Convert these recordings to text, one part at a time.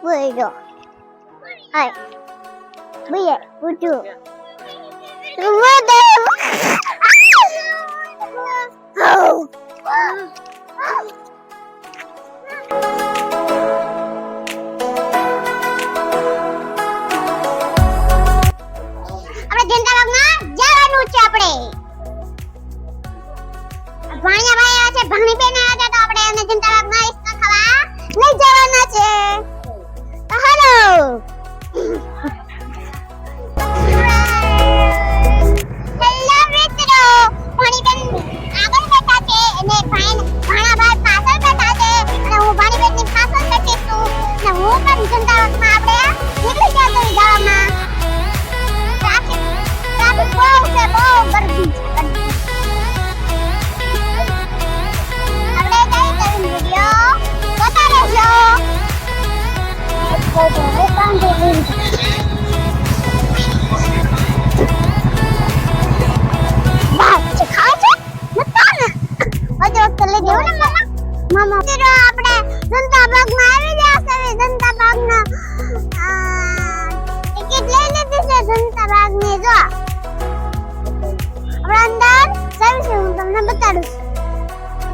બોલો હાય બોલે ઉઠો ભાણી બેન આવ્યા હતા તો આપણે એમને જનતાબાગમાં ઈસકા ખાવા લઈ જવાના છે તો હેલો હેલો મિત્રો ભાણી બેન આગળ બેઠા છે અને ભાણાભાઈ પાછળ બેઠા છે અને હું ભાણી બેનની પાછળ બેઠી છું અને હું પણ જનતાબાગમાં આપણે નીકળી ગયા તો જવામાં ટ્રાફિક બહુ છે બહુ ગરદી છે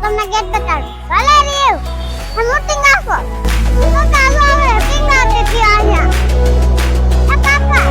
તમને ગેટ બતાડું ભલે રીવ હું મૂર્તિંગ આપો તો કાલો આવે પિંગા દેખી આયા આ કાકા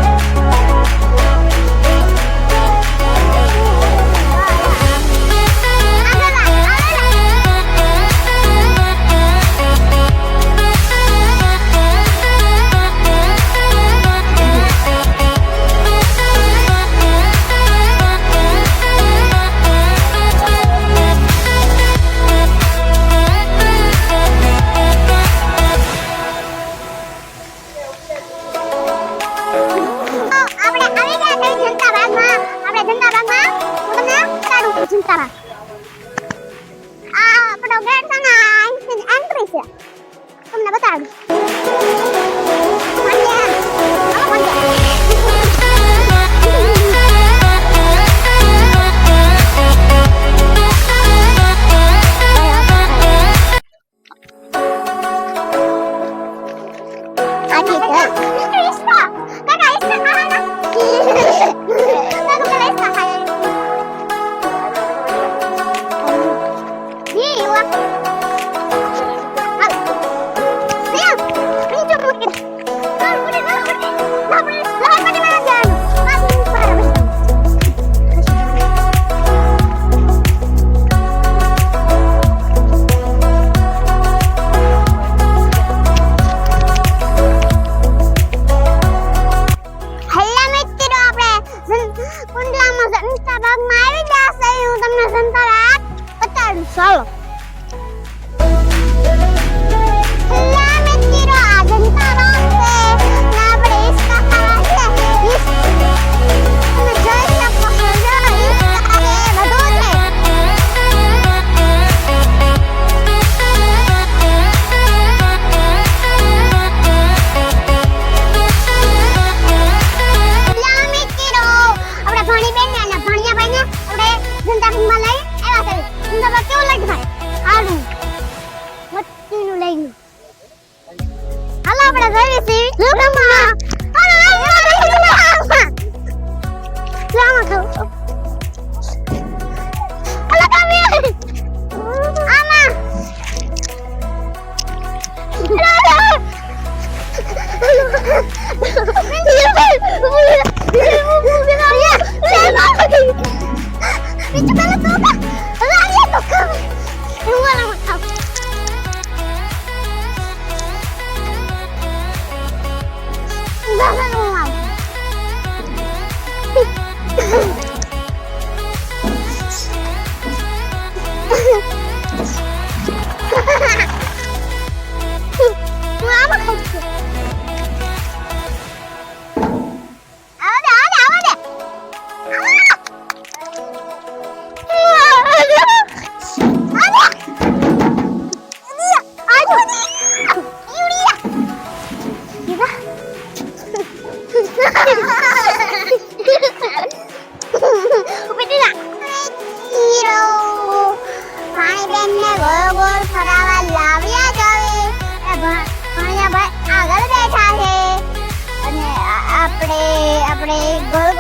તમને બતાડું ચાલો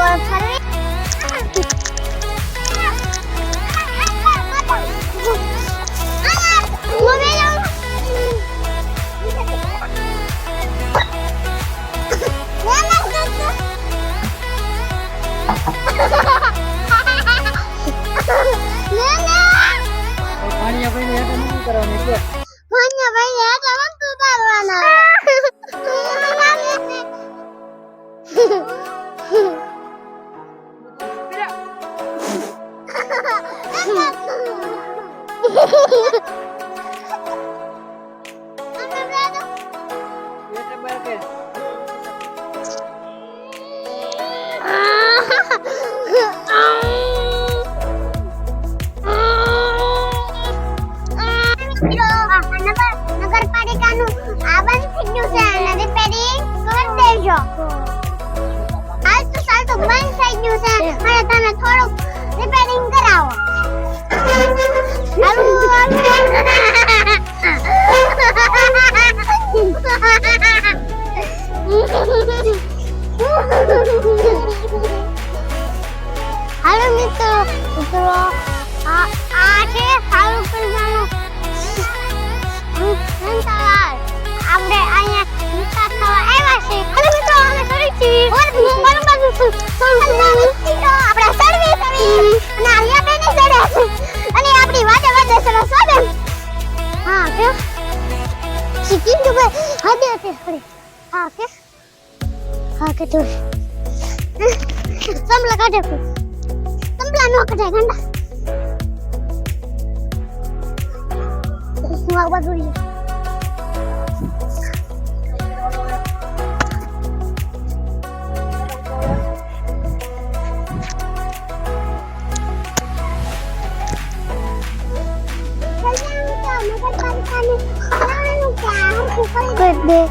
ફરવી પાણીયા ભાઈને હેઠળ નથી કરવાની કે હેઠળ બાર કે નગરપાલિકાનું આ બંધ થઈ ગયું છે અને રિપેરિંગ કરી દેજો. હાલ તો બંધ થઈ ગયું છે અને તમે થોડુંક રિપેરિંગ કરાવો. હાલો મિત્રો આ છે સારું કરવાનું આપણે અહીંયા વિકાસ થવા આવ્યા છે. હાલો મિત્રો અમે સરી છીએ આપણે સર્વે કરી અને અહીંયા બેને ચડ્યા છે અને આપણી વાતે વાતે સરસ વાદે હા કે શીખી તો હદે હદે હદે હા કે તો સંભલા કાઢે સંભલા નો કાઢે ગંડા હું આ બધું good day.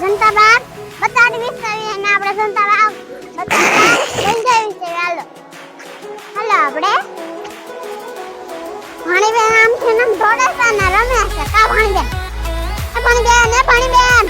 જનતા બાગ બતાડવી છે અને આપણે જનતા બાગ બતાડવી છે. હાલો આપણે ભાણીબેન આમ છે ને દોડે છે ને રમે છે કા ભાણીબેન ભાણીબેન ભાણીબેન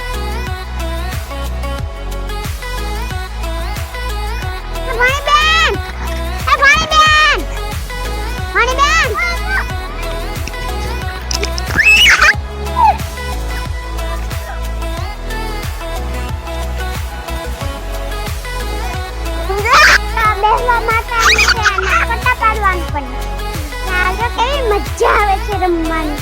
મજા આવે છે રમવાની.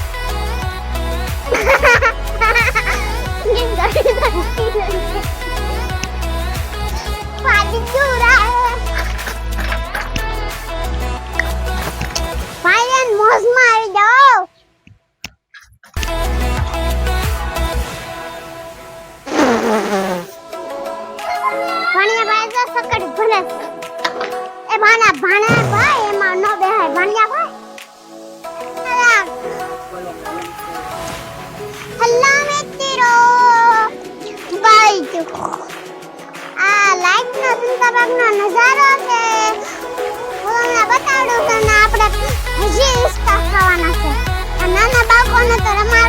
મોજમાં આવી જાઓ. ભાણિયા ભાઈ તો સકડ ભલે એ ભાણા ભાઈ એમાં નો બેહાય ભાણિયા ભાઈ. હેલો મિત્રો બાય જો આ લાઈટ નો જનતા બાગ નો નજારો છે હું તમને બતાડું છું ને આપણે હજી ઇસ્તા ખાવાના છે. આ નાના બાળકોને તો રમાડવા